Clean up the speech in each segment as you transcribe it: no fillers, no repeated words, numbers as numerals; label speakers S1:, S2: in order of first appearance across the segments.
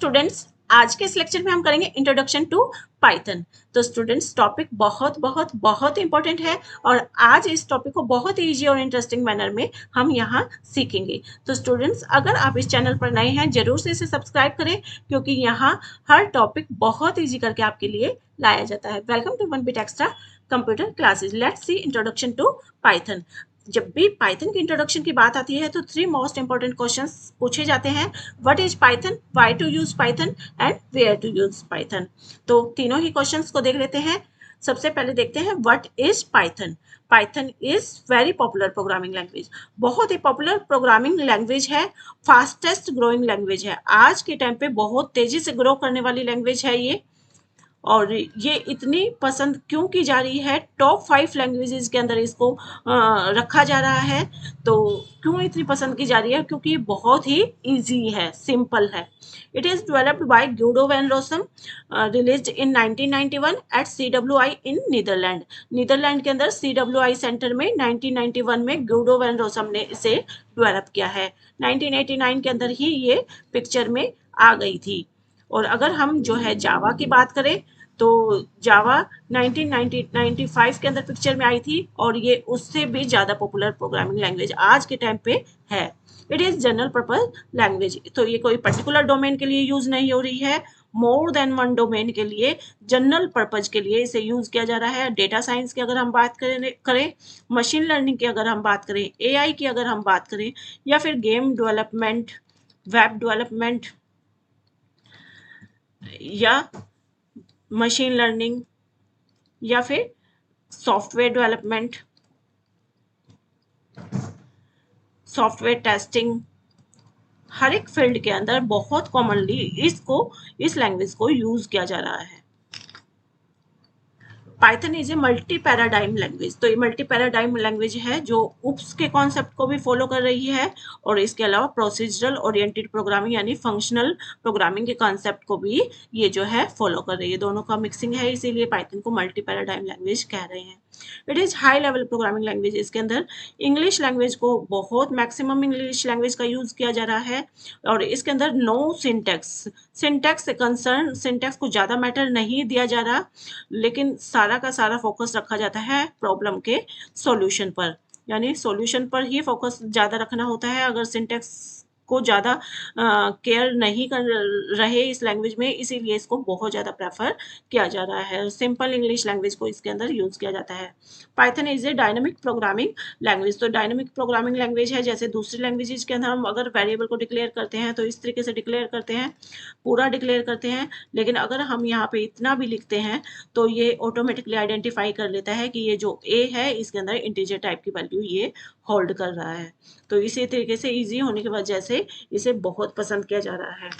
S1: Students, आज के इस लेक्चर में हम करेंगे इंट्रोडक्शन टू पाइथन। तो स्टूडेंट्स, टॉपिक बहुत बहुत बहुत इंपॉर्टेंट है और आज इस टॉपिक को बहुत ही इजी और इंटरेस्टिंग मैनर में हम यहाँ सीखेंगे। तो स्टूडेंट्स, अगर आप इस चैनल पर नए हैं जरूर से इसे सब्सक्राइब करें, क्योंकि यहाँ हर टॉपिक बहुत ईजी करके आपके लिए लाया जाता है। Welcome to one bit extra computer classes. Let's see introduction to Python. जब भी पाइथन की इंट्रोडक्शन की बात आती है तो 3 मोस्ट इंपॉर्टेंट क्वेश्चंस पूछे जाते हैं। What is Python, why to use Python and where to use Python. तो तीनों ही क्वेश्चंस को देख लेते हैं। सबसे पहले देखते हैं what is Python. Python is very popular programming language. बहुत ही पॉपुलर प्रोग्रामिंग लैंग्वेज है, फास्टेस्ट ग्रोइंग लैंग्वेज है। आज के टाइम पे बहुत तेजी से ग्रो करने वाली लैंग्वेज है ये। और ये इतनी पसंद क्यों की जा रही है, टॉप 5 लैंग्वेजेस के अंदर इसको रखा जा रहा है। तो क्यों इतनी पसंद की जा रही है? क्योंकि ये बहुत ही इजी है, सिंपल है। It is developed by Guido van Rossum, released in 1991 at CWI in Netherland. Netherland के अंदर CWI सेंटर में 1991 में गुइडो वैन रोसम ने इसे डेवलप किया है। 1989 के अंदर ही ये पिक्चर में आ गई थी। और अगर हम जो है जावा की बात करें तो जावा 1995 के अंदर पिक्चर में आई थी और ये उससे भी ज़्यादा पॉपुलर प्रोग्रामिंग लैंग्वेज आज के टाइम पे है। It is general purpose language. तो ये कोई पर्टिकुलर डोमेन के लिए यूज़ नहीं हो रही है, मोर देन वन डोमेन के लिए, जनरल पर्पज के लिए इसे यूज़ किया जा रहा है। डेटा साइंस की अगर हम बात करें, मशीन लर्निंग की अगर हम बात करें, AI की अगर हम बात करें, या फिर गेम डेवलपमेंट, वेब डेवलपमेंट, या मशीन लर्निंग, या फिर सॉफ्टवेयर डेवलपमेंट, सॉफ्टवेयर टेस्टिंग, हर एक फील्ड के अंदर बहुत कॉमनली इस लैंग्वेज को यूज किया जा रहा है। Python is a multi paradigm language. तो ये मल्टी पैराडाइम लैंग्वेज है जो UPS के कॉन्सेप्ट को भी फॉलो कर रही है और इसके अलावा प्रोसीजरल ओरिएंटेड प्रोग्रामिंग यानी फंक्शनल प्रोग्रामिंग के कॉन्सेप्ट को भी ये जो है फॉलो कर रही है। दोनों का मिक्सिंग है, इसीलिए पाइथन को मल्टी पैराडाइम लैंग्वेज कह रहे हैं। It is high level programming language. इसके अंदर इंग्लिश लैंग्वेज को बहुत मैक्सिमम इंग्लिश लैंग्वेज का यूज किया जा रहा है और इसके अंदर नो सिंटैक्स से कंसर्न, सिंटैक्स को ज़्यादा मैटर नहीं दिया जा रहा, लेकिन सारा का सारा फोकस रखा जाता है प्रॉब्लम के सॉल्यूशन पर। यानी सॉल्यूशन पर ही फोकस ज़्यादा रखना होता है। अगर सिंटैक्स को ज़्यादा केयर नहीं कर रहे इस लैंग्वेज में, इसीलिए इसको बहुत ज़्यादा प्रेफर किया जा रहा है। सिंपल इंग्लिश लैंग्वेज को इसके अंदर यूज़ किया जाता है। Python is a dynamic programming language. तो डायनामिक प्रोग्रामिंग लैंग्वेज है, जैसे दूसरी लैंग्वेजेस के अंदर हम अगर वेरिएबल को डिक्लेयर करते हैं तो इस तरीके से डिक्लेयर करते हैं, पूरा डिक्लेयर करते हैं। लेकिन अगर हम यहाँ पे इतना भी लिखते हैं तो ये ऑटोमेटिकली आइडेंटिफाई कर लेता है कि ये जो A है इसके अंदर इंटीजर टाइप की वैल्यू ये होल्ड कर रहा है। तो इसी तरीके से इजी होने की वजह से इसे बहुत पसंद किया जा रहा है।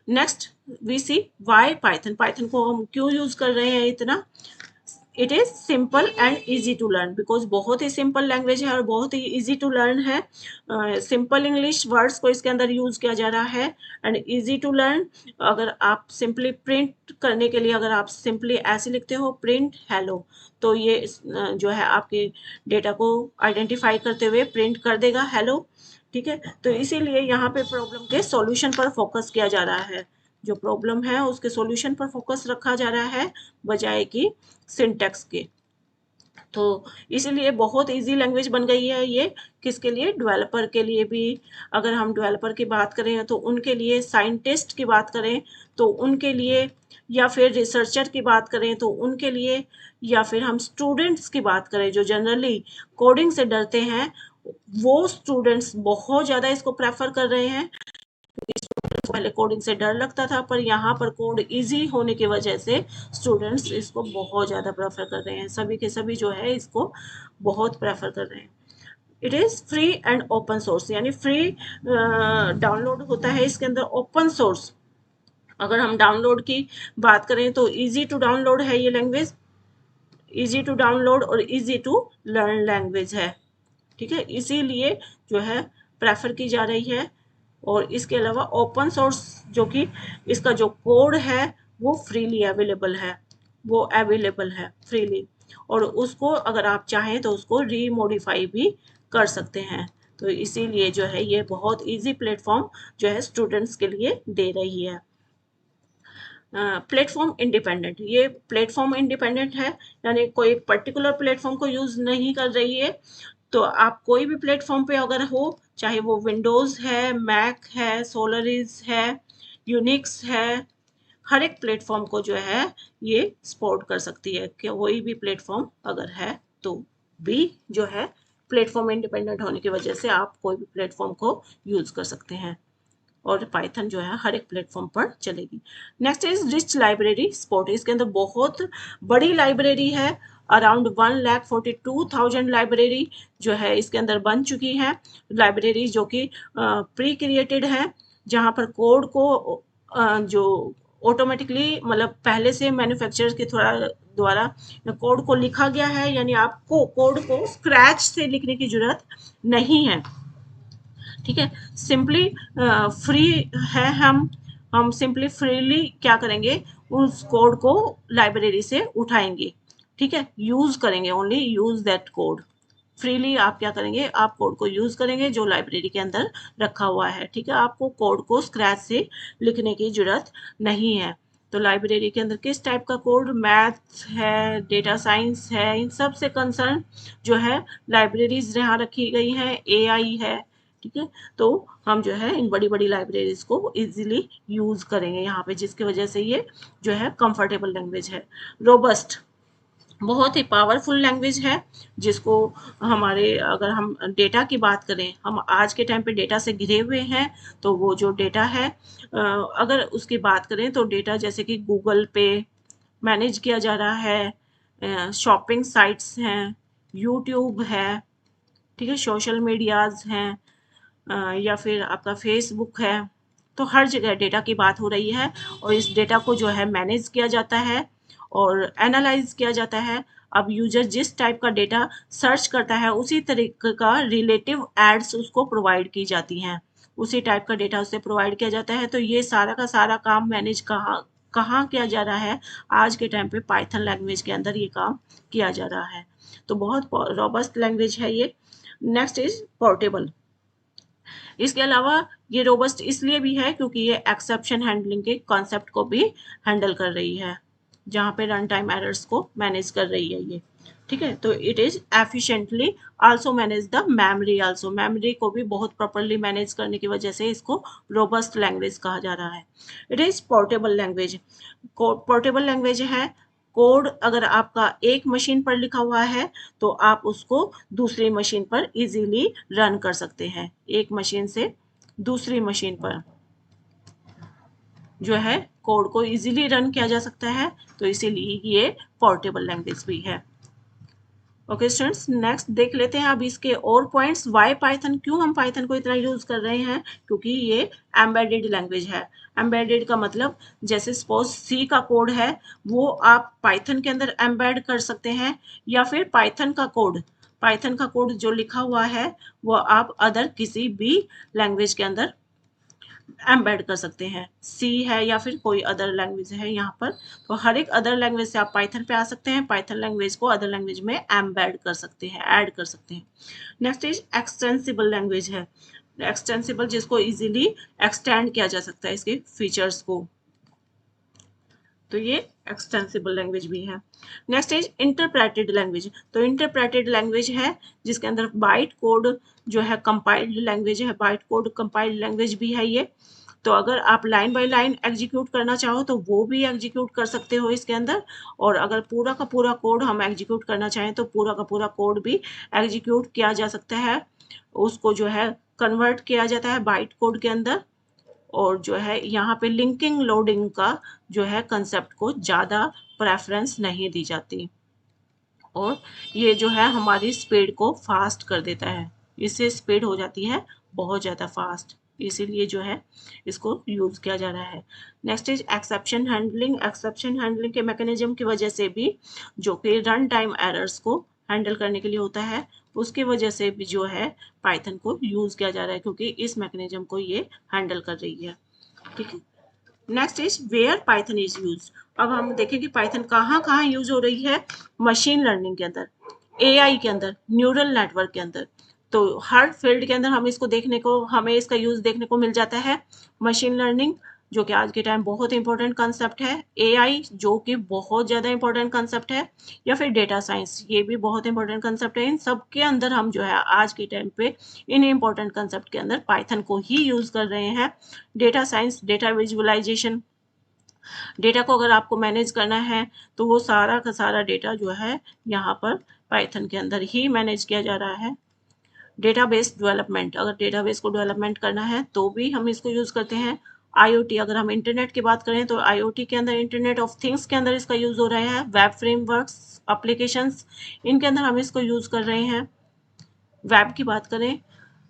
S1: Next we see why Python. Python को हम क्यों यूज कर रहे हैं इतना? It is simple and easy to learn, because बहुत ही सिंपल लैंग्वेज है और बहुत ही ईजी टू लर्न है। सिंपल इंग्लिश वर्ड्स को इसके अंदर यूज किया जा रहा है एंड ईजी टू लर्न। अगर आप सिंपली प्रिंट करने के लिए अगर आप सिंपली ऐसे लिखते हो प्रिंट हेलो, तो ये जो है आपके डेटा को आइडेंटिफाई करते हुए प्रिंट कर देगा हेलो। ठीक है, तो इसीलिए यहाँ पे प्रॉब्लम के सॉल्यूशन पर फोकस किया जा रहा है। जो प्रॉब्लम है उसके सॉल्यूशन पर फोकस रखा जा रहा है बजाय कि सिंटैक्स के। तो इसीलिए बहुत इजी लैंग्वेज बन गई है ये। किसके लिए? डेवलपर के लिए भी। अगर हम डेवलपर की बात करें तो उनके लिए, साइंटिस्ट की बात करें तो उनके लिए, या फिर रिसर्चर की बात करें तो उनके लिए, या फिर हम स्टूडेंट्स की बात करें जो जनरली कोडिंग से डरते हैं, वो स्टूडेंट्स बहुत ज़्यादा इसको प्रेफर कर रहे हैं। पहले कोडिंग से डर लगता था, पर यहाँ पर कोड इजी होने की वजह से स्टूडेंट्स इसको बहुत ज़्यादा प्रेफर कर रहे हैं। सभी के सभी जो है इसको बहुत प्रेफर कर रहे हैं। It is free and open source, यानी फ्री डाउनलोड होता है इसके अंदर, ओपन सोर्स। अगर हम डाउनलोड की बात करें तो इजी टू डाउनलोड है ये लैंग्वेज, इजी टू डाउनलोड और इजी टू लर्न लैंग्वेज है। ठीक है, इसीलिए जो है प्रेफर की जा रही है। और इसके अलावा ओपन सोर्स, जो कि इसका जो कोड है वो फ्रीली अवेलेबल है, वो अवेलेबल है फ्रीली, और उसको अगर आप चाहें तो उसको रीमोडिफाई भी कर सकते हैं। तो इसीलिए जो है ये बहुत इजी प्लेटफॉर्म जो है स्टूडेंट्स के लिए दे रही है। प्लेटफॉर्म इंडिपेंडेंट, ये प्लेटफॉर्म इंडिपेंडेंट है, यानी कोई पर्टिकुलर प्लेटफॉर्म को यूज नहीं कर रही है। तो आप कोई भी प्लेटफॉर्म पे अगर हो, चाहे वो विंडोज है, मैक है, सोलरिस है, यूनिक्स है, हर एक प्लेटफॉर्म को जो है ये सपोर्ट कर सकती है कि कोई भी प्लेटफॉर्म अगर है तो भी जो है प्लेटफॉर्म इंडिपेंडेंट होने की वजह से आप कोई भी प्लेटफॉर्म को यूज कर सकते हैं और पाइथन जो है हर एक प्लेटफॉर्म पर चलेगी। Next is rich library support, इसके अंदर बहुत बड़ी लाइब्रेरी है, अराउंड 1,42,000 लाइब्रेरी जो है इसके अंदर बन चुकी है। लाइब्रेरी जो कि प्री क्रिएटेड है, जहाँ पर कोड को जो ऑटोमेटिकली मतलब पहले से मैन्युफैक्चरर के थोड़ा द्वारा कोड को लिखा गया है, यानी आपको कोड को स्क्रैच से लिखने की जरूरत नहीं है। ठीक है, सिंपली फ्री है, हम सिंपली फ्रीली क्या करेंगे, उस कोड को लाइब्रेरी से उठाएंगे। ठीक है, यूज करेंगे, only use that code. Freely आप क्या करेंगे, आप कोड को यूज करेंगे जो लाइब्रेरी के अंदर रखा हुआ है। ठीक है, आपको कोड को स्क्रैच से लिखने की जरूरत नहीं है। तो लाइब्रेरी के अंदर किस टाइप का कोड, मैथ है, डेटा साइंस है, इन सब से कंसर्न जो है लाइब्रेरीज यहाँ रखी गई हैं, एआई है। ठीक है, तो हम जो है इन बड़ी बड़ी लाइब्रेरीज को इजीली यूज करेंगे यहाँ पे, जिसकी वजह से ये जो है कंफर्टेबल लैंग्वेज है। रोबस्ट, बहुत ही पावरफुल लैंग्वेज है, जिसको हमारे अगर हम डेटा की बात करें, हम आज के टाइम पे डेटा से घिरे हुए हैं। तो वो जो डेटा है अगर उसकी बात करें तो डेटा जैसे कि गूगल पे मैनेज किया जा रहा है, शॉपिंग साइट्स हैं, यूट्यूब है, ठीक है, सोशल मीडियाज हैं, या फिर आपका फेसबुक है। तो हर जगह डेटा की बात हो रही है और इस डेटा को जो है मैनेज किया जाता है और एनालाइज किया जाता है। अब यूजर जिस टाइप का डेटा सर्च करता है उसी तरीके का रिलेटिव एड्स उसको प्रोवाइड की जाती हैं, उसी टाइप का डेटा उसे प्रोवाइड किया जाता है। तो ये सारा का सारा काम मैनेज कहाँ कहाँ किया जा रहा है, आज के टाइम पे पाइथन लैंग्वेज के अंदर ये काम किया जा रहा है। तो बहुत रॉबस्ट लैंग्वेज है ये। नेक्स्ट इज पोर्टेबल, इसके अलावा ये रोबस्ट इसलिए भी है क्योंकि ये एक्सेप्शन हैंडलिंग के कॉन्सेप्ट को भी हैंडल कर रही है, जहाँ पे रन टाइम एरर्स को मैनेज कर रही है ये। ठीक है, तो it is efficiently also manage the memory also, memory को भी बहुत प्रॉपरली मैनेज करने की वजह से इसको रोबस्ट लैंग्वेज कहा जा रहा है। It is portable language, portable language है। कोड अगर आपका एक मशीन पर लिखा हुआ है तो आप उसको दूसरी मशीन पर इजीली रन कर सकते हैं, एक मशीन से दूसरी मशीन पर जो है कोड को इजीली रन किया जा सकता है। तो इसीलिए ये पोर्टेबल लैंग्वेज भी है। ओके स्टूडेंट्स, नेक्स्ट देख लेते हैं अब इसके और पॉइंट्स। वाई पाइथन, क्यों हम पाइथन को इतना यूज कर रहे हैं, क्योंकि ये एम्बेडेड लैंग्वेज है। एम्बेडेड का मतलब जैसे सपोज सी का कोड है वो आप पाइथन के अंदर एम्बेड कर सकते हैं, या फिर पाइथन का कोड जो लिखा हुआ है वो आप अदर किसी भी लैंग्वेज के अंदर एम्बेड कर सकते हैं। सी है या फिर कोई अदर लैंग्वेज है यहाँ पर, तो हर एक अदर लैंग्वेज से आप पाइथन पे आ सकते हैं, पाइथन लैंग्वेज को अदर लैंग्वेज में एम्बेड कर सकते हैं, ऐड कर सकते हैं। नेक्स्ट इज एक्सटेंसिबल लैंग्वेज है, एक्सटेंसिबल जिसको इजीली एक्सटेंड किया जा सकता है इसके फीचर्स को, तो ये एक्सटेंसिबल लैंग्वेज भी है। नेक्स्ट इज इंटरप्रेटेड लैंग्वेज, तो इंटरप्रेटेड लैंग्वेज है जिसके अंदर बाइट कोड जो है कंपाइल्ड लैंग्वेज है, बाइट कोड कंपाइल्ड लैंग्वेज भी है ये। तो अगर आप लाइन बाय लाइन एग्जीक्यूट करना चाहो तो वो भी एग्जीक्यूट कर सकते हो इसके अंदर, और अगर पूरा का पूरा कोड हम एग्जीक्यूट करना चाहें तो पूरा का पूरा कोड भी एग्जीक्यूट किया जा सकता है, उसको जो है कन्वर्ट किया जाता है बाइट कोड के अंदर। और जो है यहाँ पे लिंकिंग लोडिंग का जो है कंसेप्ट को ज़्यादा प्रेफरेंस नहीं दी जाती, और ये जो है हमारी स्पीड को फास्ट कर देता है, इससे स्पीड हो जाती है बहुत ज़्यादा फास्ट, इसीलिए जो है इसको यूज़ किया जा रहा है। Next is exception handling, exception handling के मैकेनिज्म की वजह से भी जो कि रन टाइम एरर्स को हैंडल करने के लिए होता है, उसकी वजह से भी जो है पाइथन को यूज़ किया जा रहा है, क्योंकि इस मैकेनिज्म को ये हैंडल कर रही है। ठीक है, next is where Python is use. अब हम देखें कि पाइथन कहाँ कहाँ यूज हो रही है, मशीन लर्निंग के अंदर, एआई के अंदर, न्यूरल नेटवर्क के अंदर। तो हर फील्ड के अंदर हमें इसका यूज़ देखने को मिल जाता है। मशीन लर्निंग, जो कि आज के टाइम बहुत इंपॉर्टेंट कंसेप्ट है, एआई जो कि बहुत ज़्यादा इंपॉर्टेंट कंसेप्ट है, या फिर डेटा साइंस, ये भी बहुत इंपॉर्टेंट कंसेप्ट है। इन सब के अंदर हम जो है आज के टाइम पे इन इंपॉर्टेंट कंसेप्ट के अंदर पाइथन को ही यूज़ कर रहे हैं। Data science, data visualisation, data को अगर आपको मैनेज करना है तो वो सारा का सारा डेटा जो है यहाँ पर पाइथन के अंदर ही मैनेज किया जा रहा है। डेटाबेस डेवलपमेंट, अगर डेटाबेस को डेवलपमेंट करना है तो भी हम इसको यूज़ करते हैं। आईओटी, अगर हम इंटरनेट की बात करें तो आईओटी के अंदर, इंटरनेट ऑफ थिंग्स के अंदर इसका यूज़ हो रहा है। वेब फ्रेमवर्क्स, एप्लीकेशंस, इनके अंदर हम इसको यूज़ कर रहे हैं। वेब की बात करें,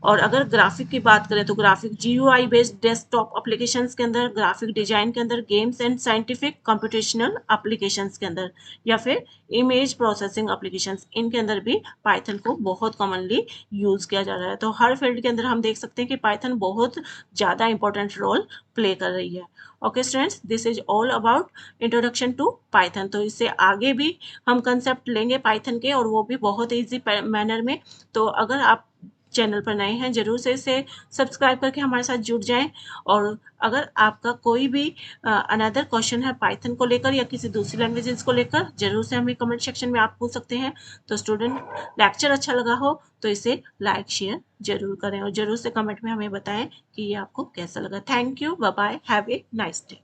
S1: और अगर ग्राफिक की बात करें तो graphic GUI based desktop applications के अंदर, ग्राफिक डिजाइन के अंदर, games and scientific computational applications के अंदर, या फिर इमेज प्रोसेसिंग एप्लीकेशंस, इनके अंदर भी पाइथन को बहुत कॉमनली यूज किया जा रहा है। तो हर फील्ड के अंदर हम देख सकते हैं कि पाइथन बहुत ज़्यादा इंपॉर्टेंट रोल प्ले कर रही है। Okay students, this is all about introduction to Python. तो इससे आगे भी हम कंसेप्ट लेंगे पाइथन के, और वो भी बहुत ईजी मैनर में। तो अगर आप चैनल पर नए हैं, जरूर से इसे सब्सक्राइब करके हमारे साथ जुड़ जाएं। और अगर आपका कोई भी अनदर क्वेश्चन है पाइथन को लेकर या किसी दूसरी लैंग्वेजेस को लेकर, जरूर से हमें कमेंट सेक्शन में आप पूछ सकते हैं। तो स्टूडेंट, लेक्चर अच्छा लगा हो तो इसे लाइक शेयर जरूर करें, और जरूर से कमेंट में हमें बताएं कि ये आपको कैसा लगा। Thank you, bye bye, have a nice day.